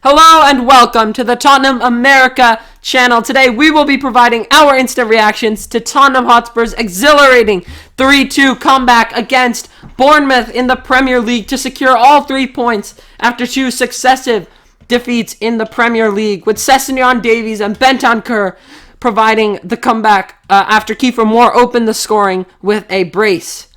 Hello and welcome to the Tottenham America channel. Today we will be providing our instant reactions to Tottenham Hotspur's exhilarating 3-2 comeback against Bournemouth in the Premier League to secure all 3 points after 2 successive defeats in the Premier League, with Sessegnon, Davies and Bentancur providing the comeback after Kiefer Moore opened the scoring with a brace.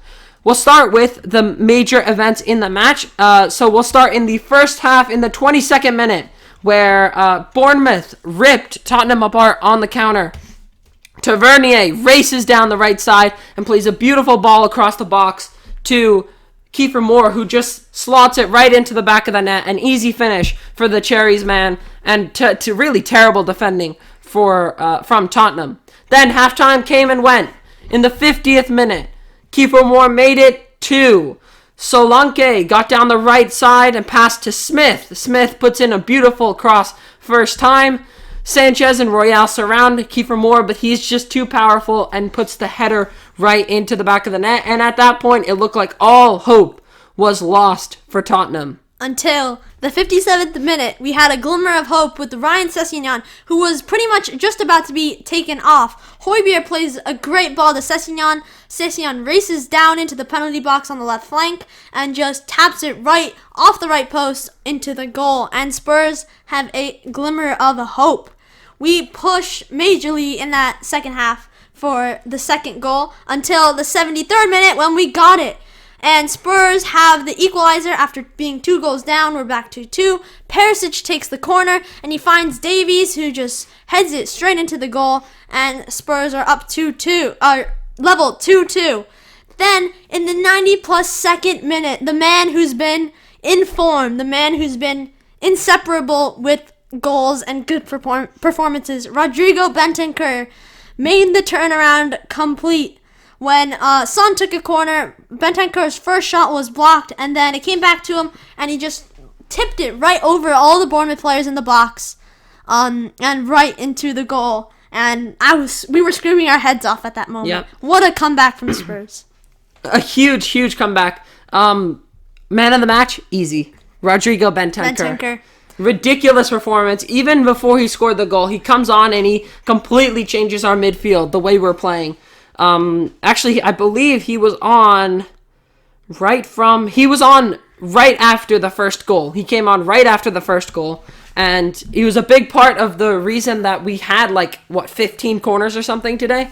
We'll start with the major events in the match. So we'll start in the first half in the 22nd minute, where Bournemouth ripped Tottenham apart on the counter. Tavernier races down the right side and plays a beautiful ball across the box to Kiefer Moore, who just slots it right into the back of the net. An easy finish for the Cherries man, and to really terrible defending from Tottenham. Then halftime came and went. In the 50th minute, Kiefer Moore made it 2. Solanke got down the right side and passed to Smith. Smith puts in a beautiful cross first time. Sanchez and Royale surround Kiefer Moore, but he's just too powerful and puts the header right into the back of the net. And at that point, it looked like all hope was lost for Tottenham. Until the 57th minute, we had a glimmer of hope with Ryan Sessegnon, who was pretty much just about to be taken off. Højbjerg plays a great ball to Sessegnon. Sessegnon races down into the penalty box on the left flank and just taps it right off the right post into the goal. And Spurs have a glimmer of hope. We push majorly in that second half for the second goal until the 73rd minute when we got it. And Spurs have the equalizer after being 2 goals down. We're back to 2. Perisic takes the corner, and he finds Davies, who just heads it straight into the goal. And Spurs are up 2-2, level 2-2. Then, in the 90-plus second minute, the man who's been in form, the man who's been inseparable with goals and good performances, Rodrigo Bentancur, made the turnaround complete. When Son took a corner, Bentancur's first shot was blocked, and then it came back to him, and he just tipped it right over all the Bournemouth players in the box, and right into the goal. And we were screaming our heads off at that moment. Yep. What a comeback from Spurs! A huge comeback. Man of the match, easy. Rodrigo Bentancur. Ridiculous performance. Even before he scored the goal, he comes on and he completely changes our midfield, the way we're playing. Actually, I believe he was on right after the first goal. He came on right after the first goal, and he was a big part of the reason that we had 15 corners or something today,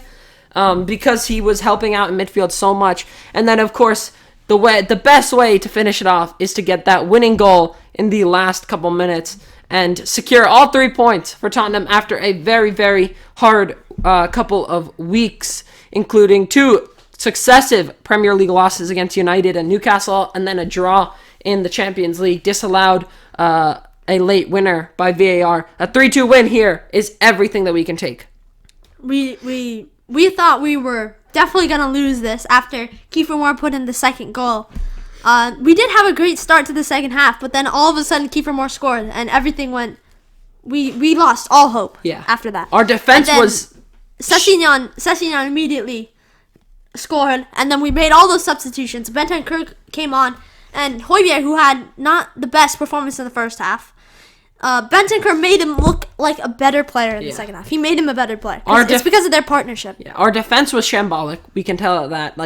because he was helping out in midfield so much. And then, of course, the best way to finish it off is to get that winning goal in the last couple minutes and secure all 3 points for Tottenham after a very, very hard couple of weeks, including 2 successive Premier League losses against United and Newcastle, and then a draw in the Champions League disallowed a late winner by VAR. A 3-2 win here is everything that we can take. We thought we were definitely going to lose this after Kiefer Moore put in the second goal. We did have a great start to the second half, but then all of a sudden Kiefer Moore scored, and everything went... We lost all hope after that. Our defense was... Sessegnon immediately scored, and then we made all those substitutions. Bentancur came on, and Højbjerg, who had not the best performance in the first half, Bentancur made him look like a better player in the second half. He made him a better player. It's because of their partnership. Yeah, our defense was shambolic. We can tell that.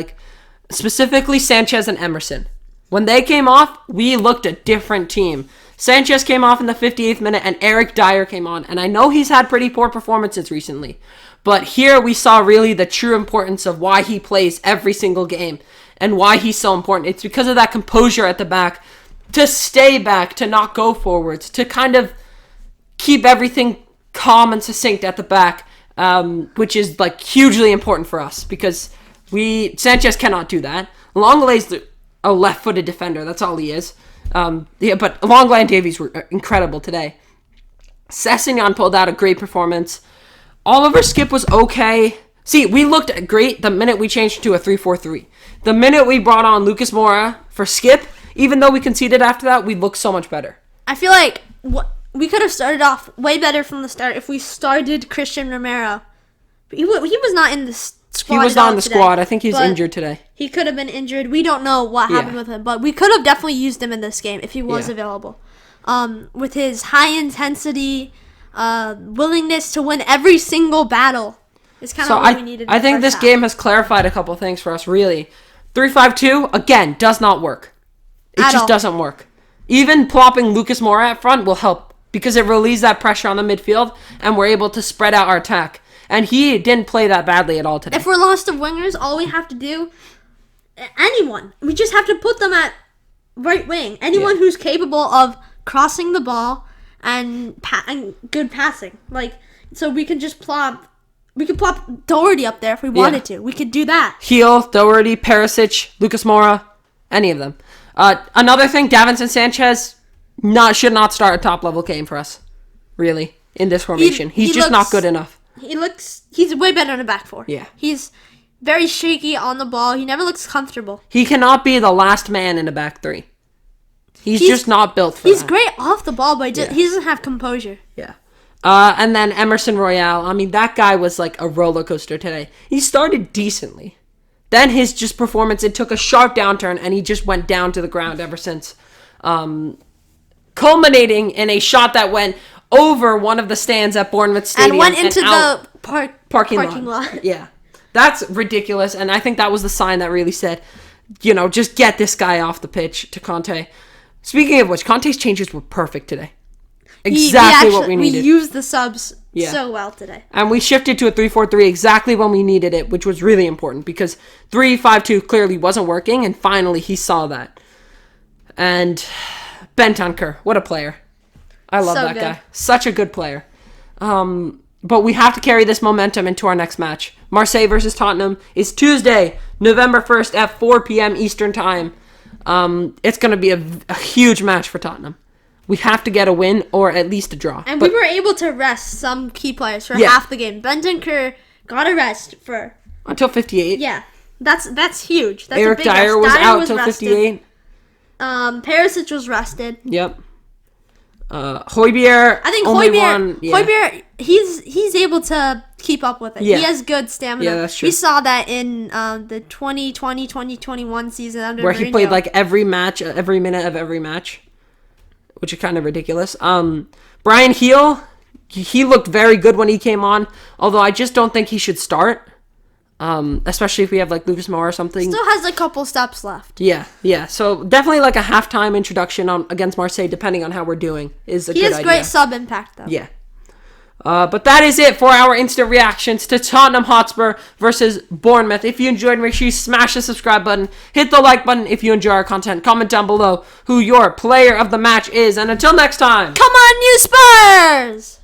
Specifically Sanchez and Emerson. When they came off, we looked a different team. Sanchez came off in the 58th minute, and Eric Dyer came on. And I know he's had pretty poor performances recently, but here we saw really the true importance of why he plays every single game and why he's so important. It's because of that composure at the back, to stay back, to not go forwards, to kind of keep everything calm and succinct at the back, which is hugely important for us because Sanchez cannot do that. Longley's a left-footed defender. That's all he is. But Longley and Davies were incredible today. Sessegnon pulled out a great performance. Oliver Skip was okay. See, we looked great the minute we changed to a 3-4-3. The minute we brought on Lucas Moura for Skip, even though we conceded after that, we looked so much better. I feel like we could have started off way better from the start if we started Christian Romero. But he was not in the squad. He was not in the squad. I think he's injured today. He could have been injured. We don't know what happened with him, but we could have definitely used him in this game if he was available. With his high intensity, willingness to win every single battle, is kind of what we needed. I think this game has clarified a couple things for us. Really, 3-5-2 again does not work. It just doesn't work. Even plopping Lucas Moura at front will help because it relieves that pressure on the midfield, and we're able to spread out our attack. And he didn't play that badly at all today. If we're lost of wingers, all we have to do, anyone, we just have to put them at right wing. Anyone who's capable of crossing the ball and good passing. So we can just plop Doherty up there if we wanted to. We could do that. Heel, Doherty, Perisic, Lucas Moura, any of them. Another thing, Davinson Sanchez should not start a top-level game for us, really, in this formation. He's just not good enough. He's way better in a back four. Yeah. He's very shaky on the ball. He never looks comfortable. He cannot be the last man in a back three. He's just not built for that. He's great off the ball, but he doesn't have composure. Yeah. And then Emerson Royale. I mean, that guy was like a roller coaster today. He started decently. Then his performance, it took a sharp downturn, and he just went down to the ground ever since. Culminating in a shot that went over one of the stands at Bournemouth Stadium. And went into the parking lot. Yeah. That's ridiculous, and I think that was the sign that really said, just get this guy off the pitch to Conte. Speaking of which, Conte's changes were perfect today. Exactly what we needed. We used the subs so well today. And we shifted to a 3-4-3 exactly when we needed it, which was really important because 3-5-2 clearly wasn't working, and finally he saw that. And Bentancur, what a player. I love that guy. Such a good player. But we have to carry this momentum into our next match. Marseille versus Tottenham is Tuesday, November 1st at 4 p.m. Eastern Time. It's going to be a huge match for Tottenham. We have to get a win or at least a draw. And we were able to rest some key players for half the game. Bentancur got a rest until 58. Yeah, that's huge. That's Eric a big Dyer rest. was out until 58. Perisic was rested. Yep. Højbjerg. I think Højbjerg, he's able to keep up with it. Yeah. He has good stamina. Yeah, that's true. We saw that in the 2020-2021 season under where Mourinho. he played like every minute of every match, which is kind of ridiculous. Brian Heel, he looked very good when he came on, although I just don't think he should start. Especially if we have like Lucas Moura or something. Still has a couple steps left. Yeah. So definitely like a halftime introduction against Marseille, depending on how we're doing, is a good idea. He has great sub impact though. Yeah. But that is it for our instant reactions to Tottenham Hotspur versus Bournemouth. If you enjoyed, make sure you smash the subscribe button, hit the like button if you enjoy our content, comment down below who your player of the match is, and until next time, come on, you Spurs!